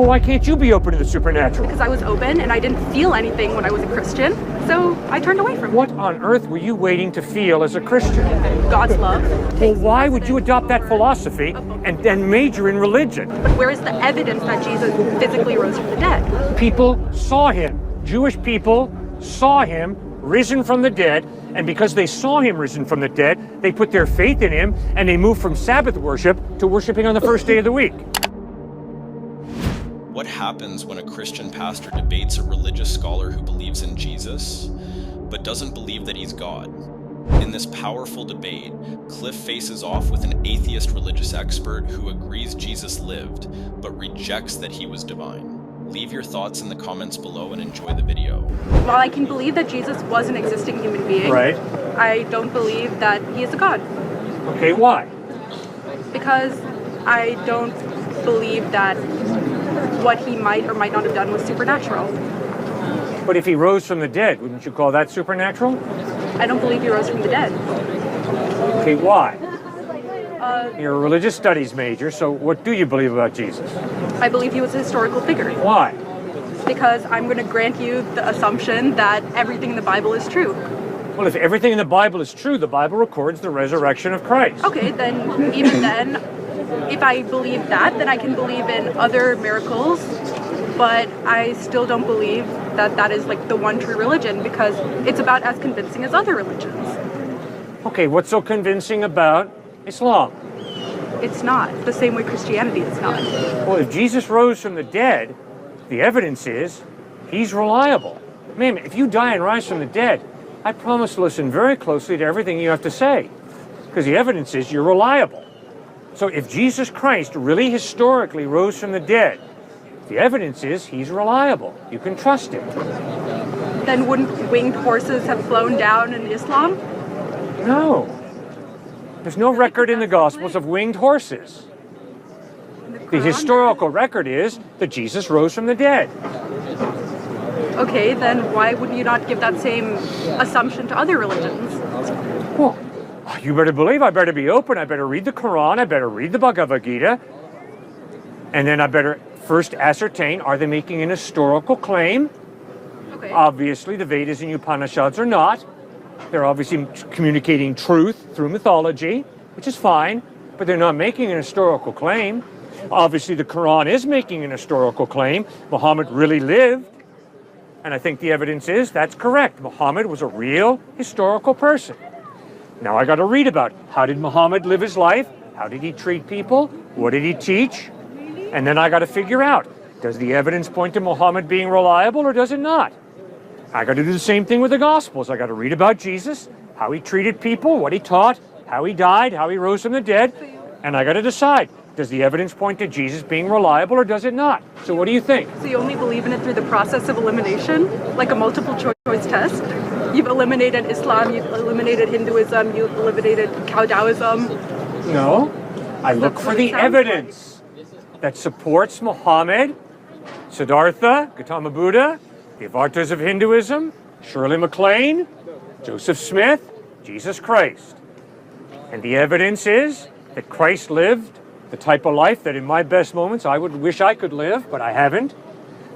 Well, why can't you be open to the supernatural? Because I was open and I didn't feel anything when I was a Christian, so I turned away from it. What on earth were you waiting to feel as a Christian? God's love. Well, why would you adopt that philosophy and then major in religion? But where is the evidence that Jesus physically rose from the dead? People saw him. Jewish people saw him risen from the dead, and because they saw him risen from the dead, they put their faith in him, and they moved from Sabbath worship to worshiping on the first day of the week. What happens when a Christian pastor debates a religious scholar who believes in Jesus, but doesn't believe that he's God? In this powerful debate, Cliffe faces off with an atheist religious expert who agrees Jesus lived, but rejects that he was divine. Leave your thoughts in the comments below and enjoy the video. While I can believe that Jesus was an existing human being, Right. I don't believe that he is a God. Okay, why? Because I don't believe that what he might or might not have done was supernatural. But if he rose from the dead, wouldn't you call that supernatural? I don't believe he rose from the dead. Okay, why? You're a religious studies major, so what do you believe about Jesus? I believe he was a historical figure. Why? Because I'm going to grant you the assumption that everything in the Bible is true. Well, if everything in the Bible is true, the Bible records the resurrection of Christ. Okay, then even then, if I believe that, then I can believe in other miracles, but I still don't believe that that is like the one true religion, because it's about as convincing as other religions. Okay, what's so convincing about Islam? It's not. The same way Christianity is not. Well, if Jesus rose from the dead, the evidence is he's reliable. Man, if you die and rise from the dead, I promise to listen very closely to everything you have to say, because the evidence is you're reliable. So if Jesus Christ really historically rose from the dead, the evidence is he's reliable. You can trust him. Then wouldn't winged horses have flown down in Islam? No. There's no record in the Gospels of winged horses. The historical record is that Jesus rose from the dead. Okay, then why would you not give that same assumption to other religions? Well, you better believe I better be open. I better read the Quran. I better read the Bhagavad Gita. And then I better first ascertain, are they making an historical claim? Okay. Obviously, the Vedas and Upanishads are not. They're obviously communicating truth through mythology, which is fine, but they're not making an historical claim. Obviously, the Quran is making an historical claim. Muhammad really lived, and I think the evidence is that's correct. Muhammad was a real historical person. Now I got to read about how did Muhammad live his life? How did he treat people? What did he teach? And then I got to figure out, does the evidence point to Muhammad being reliable or does it not? I got to do the same thing with the Gospels. I got to read about Jesus, how he treated people, what he taught, how he died, how he rose from the dead, and I got to decide, does the evidence point to Jesus being reliable or does it not? So what do you think? So you only believe in it through the process of elimination, like a multiple choice test? You've eliminated Islam, you've eliminated Hinduism, you've eliminated Taoism. No, I look for the evidence that supports Muhammad, Siddhartha, Gautama Buddha, the avatars of Hinduism, Shirley MacLaine, Joseph Smith, Jesus Christ. And the evidence is that Christ lived the type of life that in my best moments I would wish I could live, but I haven't.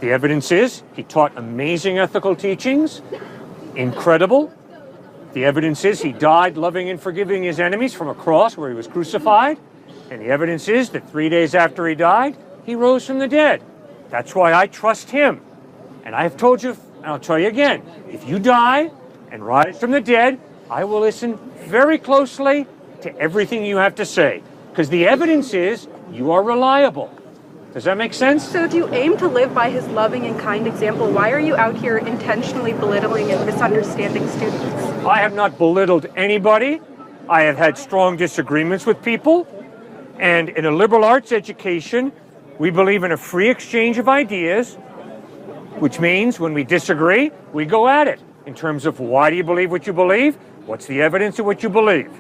The evidence is he taught amazing ethical teachings, incredible. The evidence is he died loving and forgiving his enemies from a cross where he was crucified. And the evidence is that 3 days after he died, he rose from the dead. That's why I trust him. And I have told you, and I'll tell you again, if you die and rise from the dead, I will listen very closely to everything you have to say. Because the evidence is you are reliable. Does that make sense? So if you aim to live by his loving and kind example, why are you out here intentionally belittling and misunderstanding students? I have not belittled anybody. I have had strong disagreements with people. And in a liberal arts education, we believe in a free exchange of ideas, which means when we disagree, we go at it in terms of why do you believe what you believe? What's the evidence of what you believe?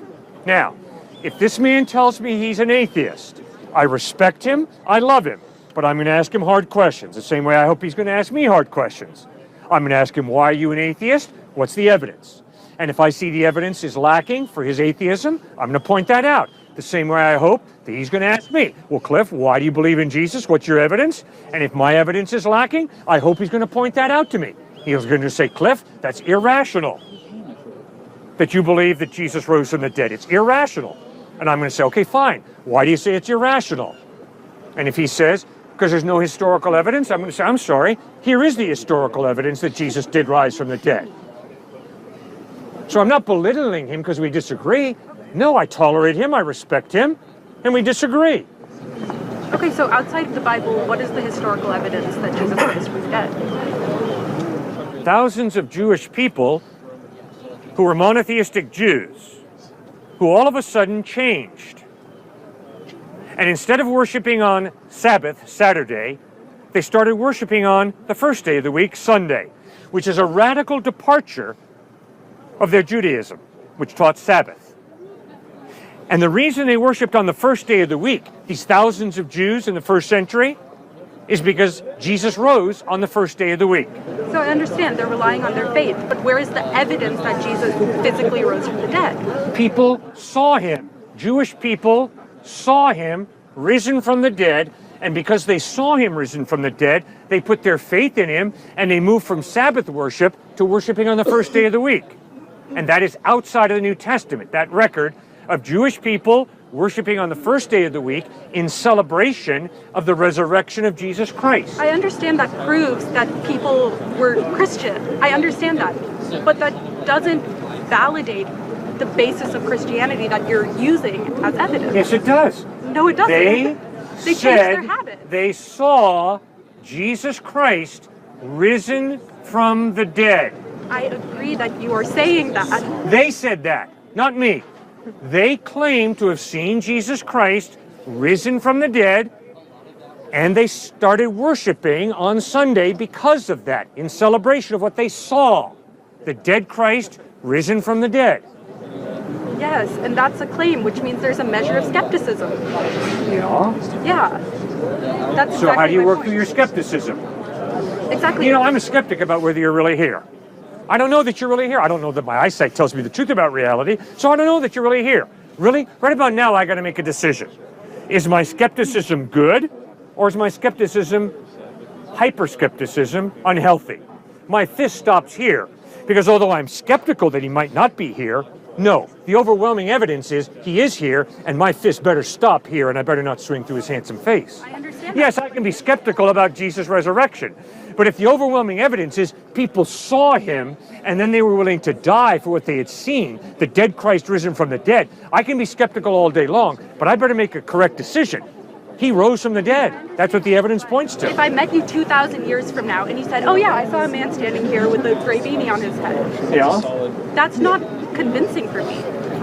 Now, if this man tells me he's an atheist, I respect him, I love him, but I'm going to ask him hard questions, the same way I hope he's going to ask me hard questions. I'm going to ask him, why are you an atheist? What's the evidence? And if I see the evidence is lacking for his atheism, I'm going to point that out. the same way I hope that he's going to ask me, well, Cliff, why do you believe in Jesus? What's your evidence? And if my evidence is lacking, I hope he's going to point that out to me. He's going to say, Cliff, that's irrational that you believe that Jesus rose from the dead. It's irrational. And I'm going to say, okay, fine. Why do you say it's irrational? And if he says, because there's no historical evidence, I'm going to say, I'm sorry, here is the historical evidence that Jesus did rise from the dead. So I'm not belittling him because we disagree. No, I tolerate him, I respect him, and we disagree. Okay, so outside of the Bible, what is the historical evidence that Jesus rose from the dead? Thousands of Jewish people who were monotheistic Jews, who all of a sudden changed. And instead of worshiping on Sabbath, Saturday, they started worshiping on the first day of the week, Sunday, which is a radical departure of their Judaism, which taught Sabbath. And the reason they worshipped on the first day of the week, these thousands of Jews in the first century, is because Jesus rose on the first day of the week. So I understand they're relying on their faith, but where is the evidence that Jesus physically rose from the dead? People saw him. Jewish people saw him risen from the dead, and because they saw him risen from the dead, they put their faith in him, and they moved from Sabbath worship to worshiping on the first day of the week. And that is outside of the New Testament, that record of Jewish people worshiping on the first day of the week in celebration of the resurrection of Jesus Christ. I understand that proves that people were Christian. I understand that. But that doesn't validate the basis of Christianity that you're using as evidence. Yes, it does. No, it doesn't. They changed their habits. They saw Jesus Christ risen from the dead. I agree that you are saying that. They said that, not me. They claim to have seen Jesus Christ risen from the dead, and they started worshiping on Sunday because of that, in celebration of what they saw, the dead Christ risen from the dead. Yes, and that's a claim, which means there's a measure of skepticism. Yeah. Yeah. That's So exactly how do you my work point. through your skepticism? Exactly. You know, I'm a skeptic about whether you're really here. I don't know that you're really here. I don't know that my eyesight tells me the truth about reality, so I don't know that you're really here. Really? Right about now, I got to make a decision. Is my skepticism good, or is my skepticism, hyper-skepticism, unhealthy? My fist stops here, because although I'm skeptical that he might not be here, no, the overwhelming evidence is he is here, and my fist better stop here, and I better not swing through his handsome face. I understand. Yes, I can be skeptical about Jesus' resurrection. But if the overwhelming evidence is people saw him and then they were willing to die for what they had seen, the dead Christ risen from the dead, I can be skeptical all day long, but I better make a correct decision. He rose from the dead. That's what the evidence points to. If I met you 2,000 years from now and you said, oh yeah, I saw a man standing here with a gray beanie on his head. Yeah? That's not convincing for me.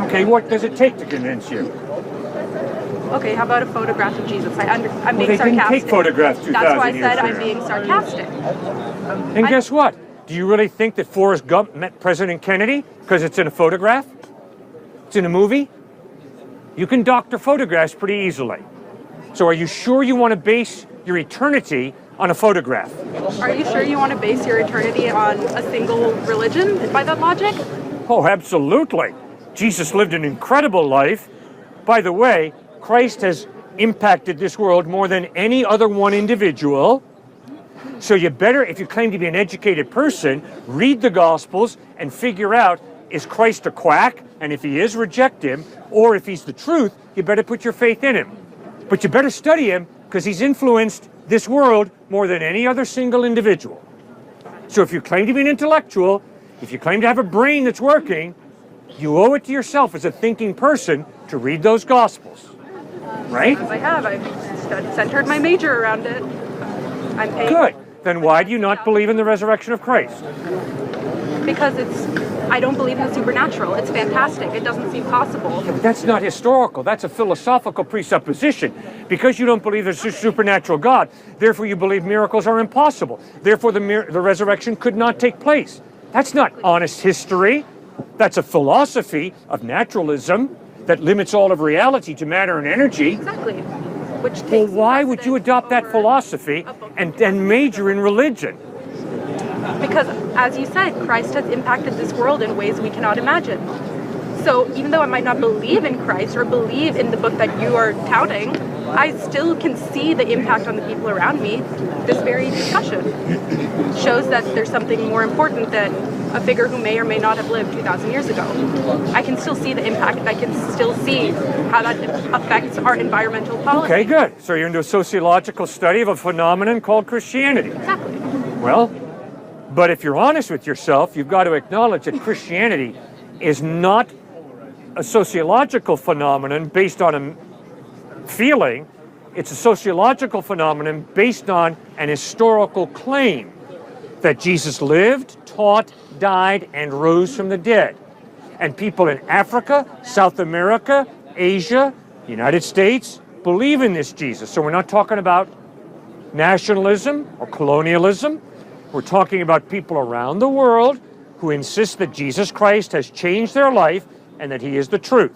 Okay, what does it take to convince you? Okay, how about a photograph of Jesus? I'm being they sarcastic. didn't take photographs 2,000 That's why I years said I'm ago. being sarcastic. And guess what? Do you really think that Forrest Gump met President Kennedy because it's in a photograph? It's in a movie? You can doctor photographs pretty easily. So are you sure you want to base your eternity on a photograph? Are you sure you want to base your eternity on a single religion by that logic? Oh, absolutely. Jesus lived an incredible life. By the way, Christ has impacted this world more than any other one individual. So you better, if you claim to be an educated person, read the Gospels and figure out, is Christ a quack? And if he is, reject him. Or if he's the truth, you better put your faith in him. But you better study him because he's influenced this world more than any other single individual. So if you claim to be an intellectual, if you claim to have a brain that's working, you owe it to yourself as a thinking person to read those Gospels. Right? As I have. I've centered my major around it. I'm paying. Good. Then why do you not believe in the resurrection of Christ? Because I don't believe in the supernatural. It's fantastic. It doesn't seem possible. That's not historical. That's a philosophical presupposition. Because you don't believe there's a supernatural God, therefore you believe miracles are impossible. Therefore the resurrection could not take place. That's not honest history. That's a philosophy of naturalism that limits all of reality to matter and energy. Exactly. Which takes Well, why would you adopt that philosophy and major in religion? Because, as you said, Christ has impacted this world in ways we cannot imagine. So even though I might not believe in Christ or believe in the book that you are touting, I still can see the impact on the people around me. This very discussion shows that there's something more important than a figure who may or may not have lived 2,000 years ago. I can still see the impact, and I can still see how that affects our environmental policy. Okay, good. So you're into a sociological study of a phenomenon called Christianity. Exactly. Well, but if you're honest with yourself, you've got to acknowledge that Christianity is not a sociological phenomenon based on a feeling. It's a sociological phenomenon based on an historical claim that Jesus lived, taught, died, and rose from the dead. And people in Africa, South America, Asia, United States believe in this Jesus. So we're not talking about nationalism or colonialism. We're talking about people around the world who insist that Jesus Christ has changed their life and that he is the truth.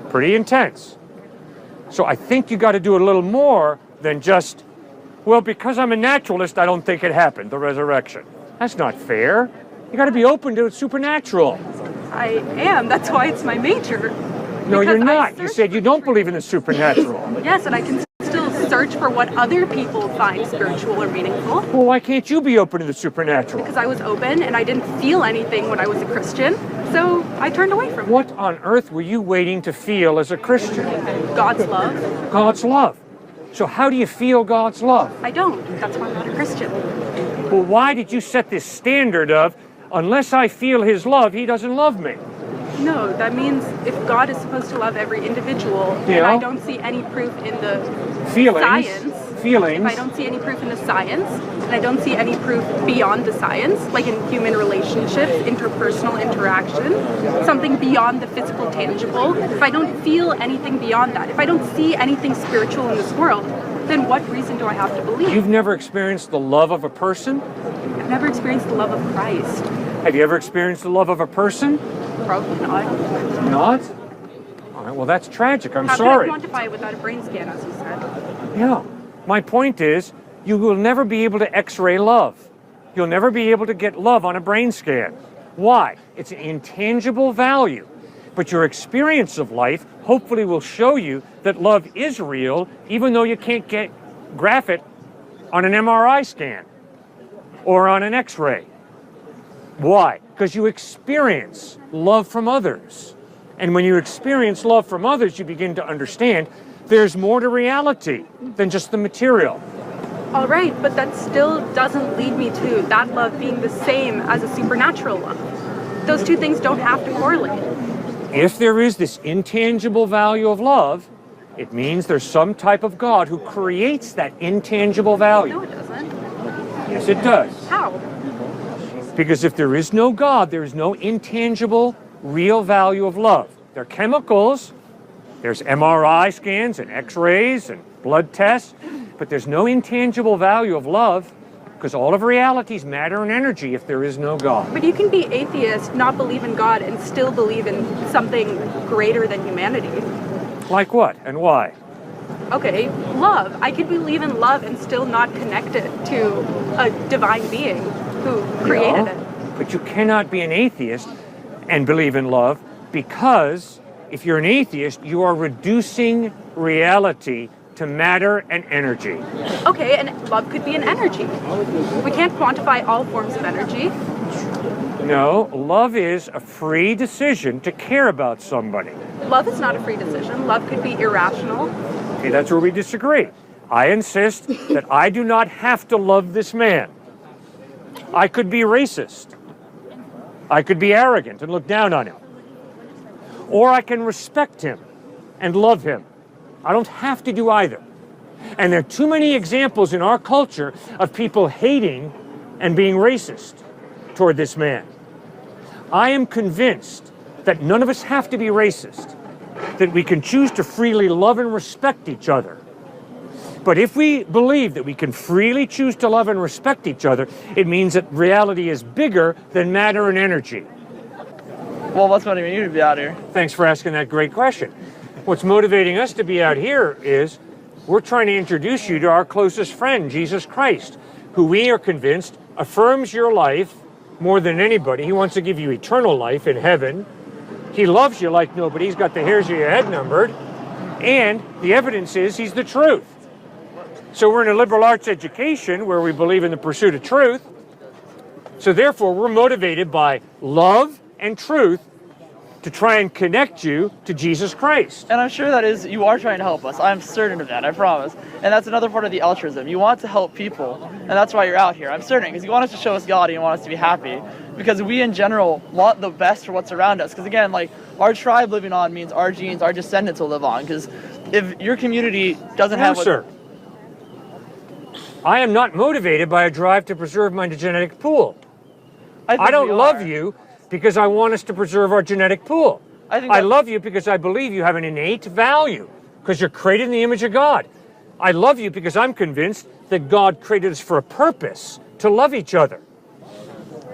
Pretty intense. So I think you got to do a little more than just, well, because I'm a naturalist, I don't think it happened, the resurrection. That's not fair. You got to be open to it supernatural. I am. That's why it's my major. No, Because you're I not. You search said you don't believe in the supernatural. Yes, and I can still search for what other people find spiritual or meaningful. Well, why can't you be open to the supernatural? Because I was open and I didn't feel anything when I was a Christian, so I turned away from it. What on earth were you waiting to feel as a Christian? God's love. God's love. So how do you feel God's love? I don't. That's why I'm not a Christian. Well, why did you set this standard of, unless I feel his love, he doesn't love me? No, that means if God is supposed to love every individual, and Yeah. I don't see any proof in the Feelings. science, Feelings. if I don't see any proof in the science, and I don't see any proof beyond the science, like in human relationships, interpersonal interaction, something beyond the physical tangible, if I don't feel anything beyond that, if I don't see anything spiritual in this world, then what reason do I have to believe? You've never experienced the love of a person? I've never experienced the love of Christ. Have you ever experienced the love of a person? Probably not. Not? All right, well, that's tragic. I'm How sorry. can I quantify it without a brain scan, as you said? Yeah. My point is, you will never be able to x-ray love. You'll never be able to get love on a brain scan. Why? It's an intangible value. But your experience of life hopefully will show you that love is real, even though you can't graph it on an MRI scan or on an x-ray. Why? Because you experience love from others. And when you experience love from others, you begin to understand there's more to reality than just the material. All right, but that still doesn't lead me to that love being the same as a supernatural love. Those two things don't have to correlate. If there is this intangible value of love, it means there's some type of God who creates that intangible value. No, it doesn't. Yes, it does. How? Because if there is no God, there is no intangible, real value of love. There are chemicals, there's MRI scans and x-rays and blood tests, but there's no intangible value of love because all of reality is matter and energy if there is no God. But you can be atheist, not believe in God, and still believe in something greater than humanity. Like what and why? Okay, love. I could believe in love and still not connect it to a divine being who created it. But you cannot be an atheist and believe in love because if you're an atheist, you are reducing reality to matter and energy. Okay, and love could be an energy. We can't quantify all forms of energy. No, love is a free decision to care about somebody. Love is not a free decision. Love could be irrational. Okay, that's where we disagree. I insist that I do not have to love this man. I could be racist. I could be arrogant and look down on him. Or I can respect him and love him. I don't have to do either. And there are too many examples in our culture of people hating and being racist toward this man. I am convinced that none of us have to be racist, that we can choose to freely love and respect each other. But if we believe that we can freely choose to love and respect each other, it means that reality is bigger than matter and energy. Well, what's motivating you to be out here? Thanks for asking that great question. What's motivating us to be out here is we're trying to introduce you to our closest friend, Jesus Christ, who we are convinced affirms your life more than anybody. He wants to give you eternal life in heaven. He loves you like nobody. He's got the hairs of your head numbered. And the evidence is he's the truth. So we're in a liberal arts education where we believe in the pursuit of truth. So therefore, we're motivated by love and truth to try and connect you to Jesus Christ. And I'm sure that is, you are trying to help us. I'm certain of that, I promise. And that's another part of the altruism. You want to help people, and that's why you're out here. I'm certain, because you want us to show us God and you want us to be happy. Because we, in general, want the best for what's around us. Because again, like, our tribe living on means our genes, our descendants will live on. Because if your community doesn't have what... Sir, I am not motivated by a drive to preserve my genetic pool. I don't love you because I want us to preserve our genetic pool. I love you because I believe you have an innate value, because you're created in the image of God. I love you because I'm convinced that God created us for a purpose, to love each other.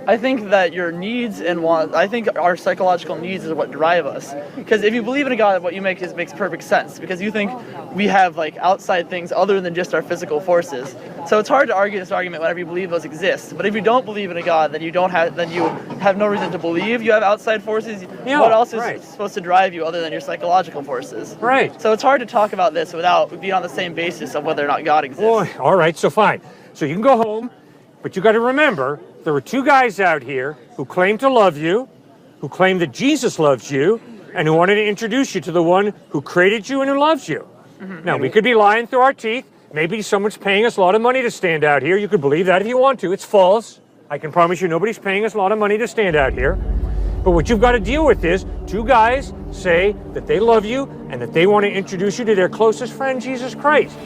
I think that your needs and wants, I think our psychological needs is what drive us. Because if you believe in a God, what you make makes perfect sense. Because you think we have like outside things other than just our physical forces. So it's hard to argue this argument whenever you believe those exist. But if you don't believe in a God, then you have no reason to believe you have outside forces. Yeah, what else is supposed to drive you other than your psychological forces? Right. So it's hard to talk about this without being on the same basis of whether or not God exists. Boy, all right, so fine. So you can go home, but you got to remember, there were two guys out here who claimed to love you, who claimed that Jesus loves you, and who wanted to introduce you to the one who created you and who loves you. Now, we could be lying through our teeth. Maybe someone's paying us a lot of money to stand out here. You could believe that if you want to. It's false. I can promise you nobody's paying us a lot of money to stand out here. But what you've got to deal with is two guys say that they love you and that they want to introduce you to their closest friend, Jesus Christ.